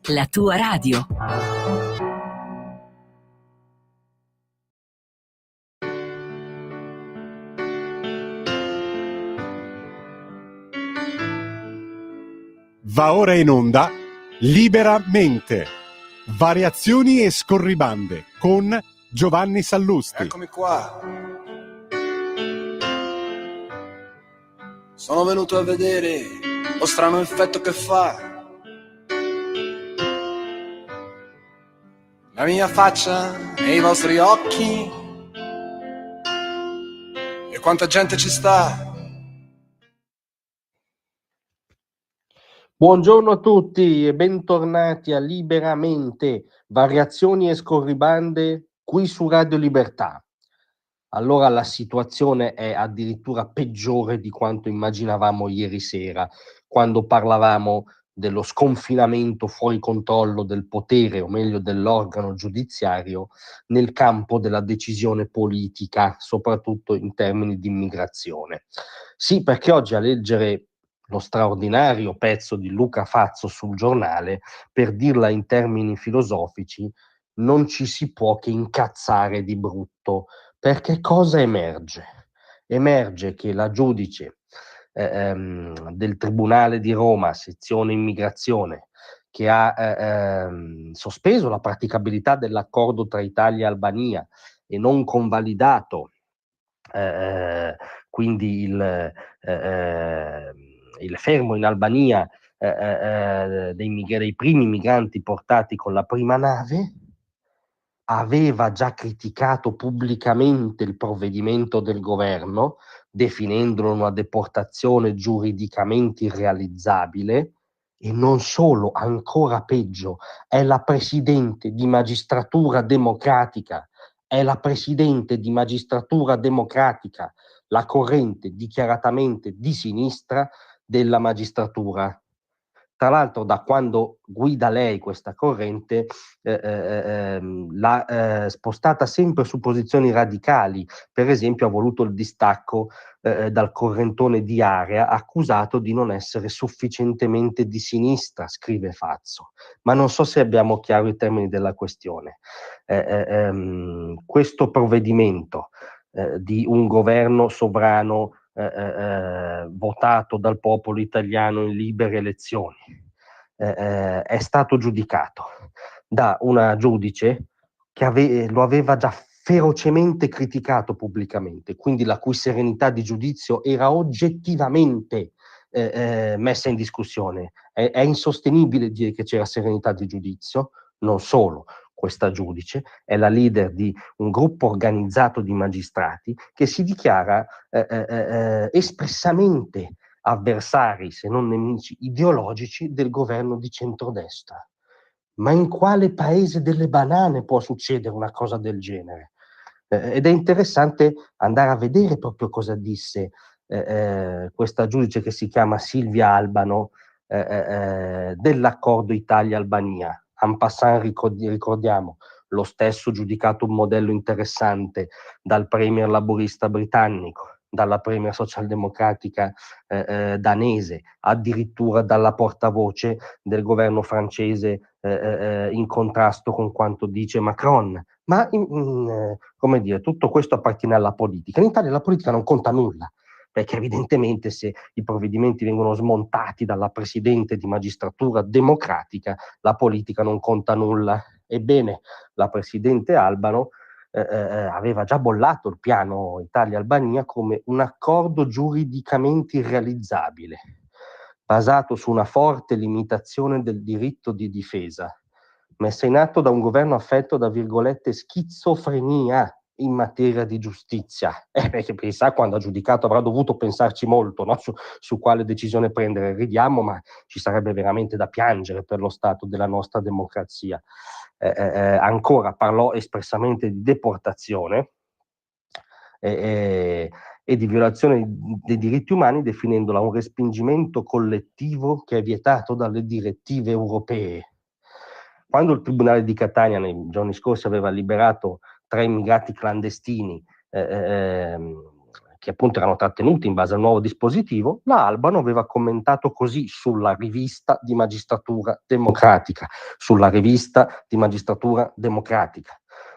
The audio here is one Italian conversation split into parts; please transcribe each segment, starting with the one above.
La tua radio. Va ora in onda Liberamente, variazioni e scorribande con Giovanni Sallusti. Eccomi qua. Sono venuto a vedere lo strano effetto che fa la mia faccia e i vostri occhi e quanta gente ci sta. Buongiorno a tutti e bentornati a Liberamente, variazioni e scorribande qui su Radio Libertà. Allora la situazione è addirittura peggiore di quanto immaginavamo ieri sera, quando parlavamo dello sconfinamento fuori controllo del potere, o meglio dell'organo giudiziario, nel campo della decisione politica, soprattutto in termini di immigrazione. Sì, perché oggi a leggere lo straordinario pezzo di Luca Fazzo sul Giornale, per dirla in termini filosofici, non ci si può che incazzare di brutto, perché cosa emerge? Emerge che la giudice del Tribunale di Roma, sezione immigrazione, che ha sospeso la praticabilità dell'accordo tra Italia e Albania e non convalidato quindi il fermo in Albania dei primi migranti portati con la prima nave, aveva già criticato pubblicamente il provvedimento del governo, definendolo una deportazione giuridicamente irrealizzabile, e non solo, ancora peggio, è la presidente di Magistratura Democratica, la corrente dichiaratamente di sinistra della magistratura. Tra l'altro, da quando guida lei questa corrente, l'ha spostata sempre su posizioni radicali. Per esempio, ha voluto il distacco dal correntone di Area, accusato di non essere sufficientemente di sinistra, scrive Fazzo. Ma non so se abbiamo chiaro i termini della questione. Questo provvedimento di un governo sovrano votato dal popolo italiano in libere elezioni, è stato giudicato da una giudice che lo aveva già ferocemente criticato pubblicamente, quindi la cui serenità di giudizio era oggettivamente messa in discussione. È insostenibile dire che c'era serenità di giudizio. Non solo, questa giudice è la leader di un gruppo organizzato di magistrati che si dichiara espressamente avversari, se non nemici ideologici, del governo di centrodestra. Ma in quale paese delle banane può succedere una cosa del genere? Ed è interessante andare a vedere proprio cosa disse questa giudice che si chiama Silvia Albano dell'accordo Italia-Albania. En passant ricordiamo, lo stesso giudicato un modello interessante dal premier laburista britannico, dalla premier socialdemocratica danese, addirittura dalla portavoce del governo francese in contrasto con quanto dice Macron. Ma come dire, tutto questo appartiene alla politica. In Italia la politica non conta nulla, perché evidentemente se i provvedimenti vengono smontati dalla presidente di magistratura democratica, la politica non conta nulla. Ebbene, la presidente Albano aveva già bollato il piano Italia-Albania come un accordo giuridicamente irrealizzabile, basato su una forte limitazione del diritto di difesa, messa in atto da un governo affetto da, virgolette, schizofrenia in materia di giustizia. Perché chissà, quando ha giudicato avrà dovuto pensarci molto, no? su quale decisione prendere. Ridiamo, ma ci sarebbe veramente da piangere per lo stato della nostra democrazia. Ancora parlò espressamente di deportazione e di violazione dei diritti umani, definendola un respingimento collettivo che è vietato dalle direttive europee. Quando il Tribunale di Catania nei giorni scorsi aveva liberato 3 immigrati clandestini che appunto erano trattenuti in base al nuovo dispositivo, la Albano aveva commentato così sulla rivista di Magistratura Democratica,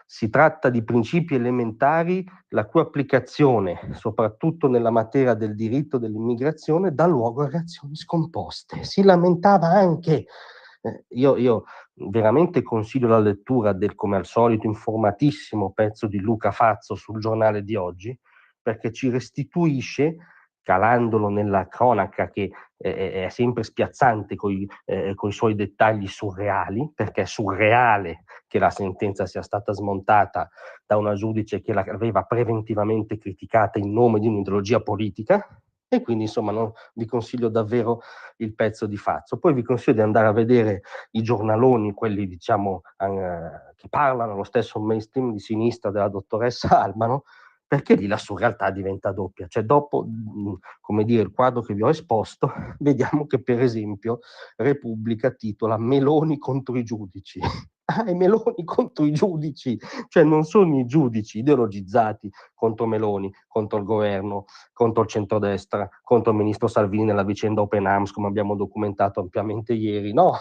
Si tratta di principi elementari la cui applicazione, soprattutto nella materia del diritto dell'immigrazione, dà luogo a reazioni scomposte. Si lamentava anche, io veramente consiglio la lettura del, come al solito, informatissimo pezzo di Luca Fazzo sul Giornale di oggi, perché ci restituisce, calandolo nella cronaca che è sempre spiazzante coi suoi dettagli surreali, perché è surreale che la sentenza sia stata smontata da una giudice che l'aveva preventivamente criticata in nome di un'ideologia politica, e quindi insomma vi consiglio davvero il pezzo di Fazzo. Poi vi consiglio di andare a vedere i giornaloni, quelli diciamo che parlano lo stesso mainstream di sinistra della dottoressa Albano, perché lì la surrealtà diventa doppia. Cioè dopo, come dire, il quadro che vi ho esposto, vediamo che per esempio Repubblica titola Meloni contro i giudici. I Meloni contro i giudici, cioè non sono i giudici ideologizzati contro Meloni, contro il governo, contro il centrodestra, contro il ministro Salvini nella vicenda Open Arms, come abbiamo documentato ampiamente ieri. No,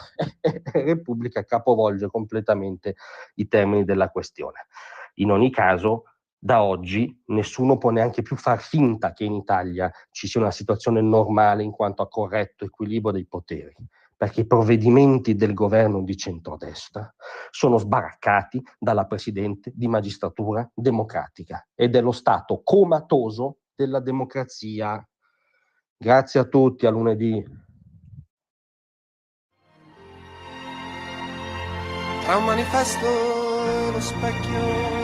Repubblica capovolge completamente i termini della questione. In ogni caso, da oggi nessuno può neanche più far finta che in Italia ci sia una situazione normale in quanto a corretto equilibrio dei poteri, perché i provvedimenti del governo di centrodestra sono sbaraccati dalla Presidente di Magistratura Democratica ed è lo stato comatoso della democrazia. Grazie a tutti, a lunedì. Tra un manifesto e lo specchio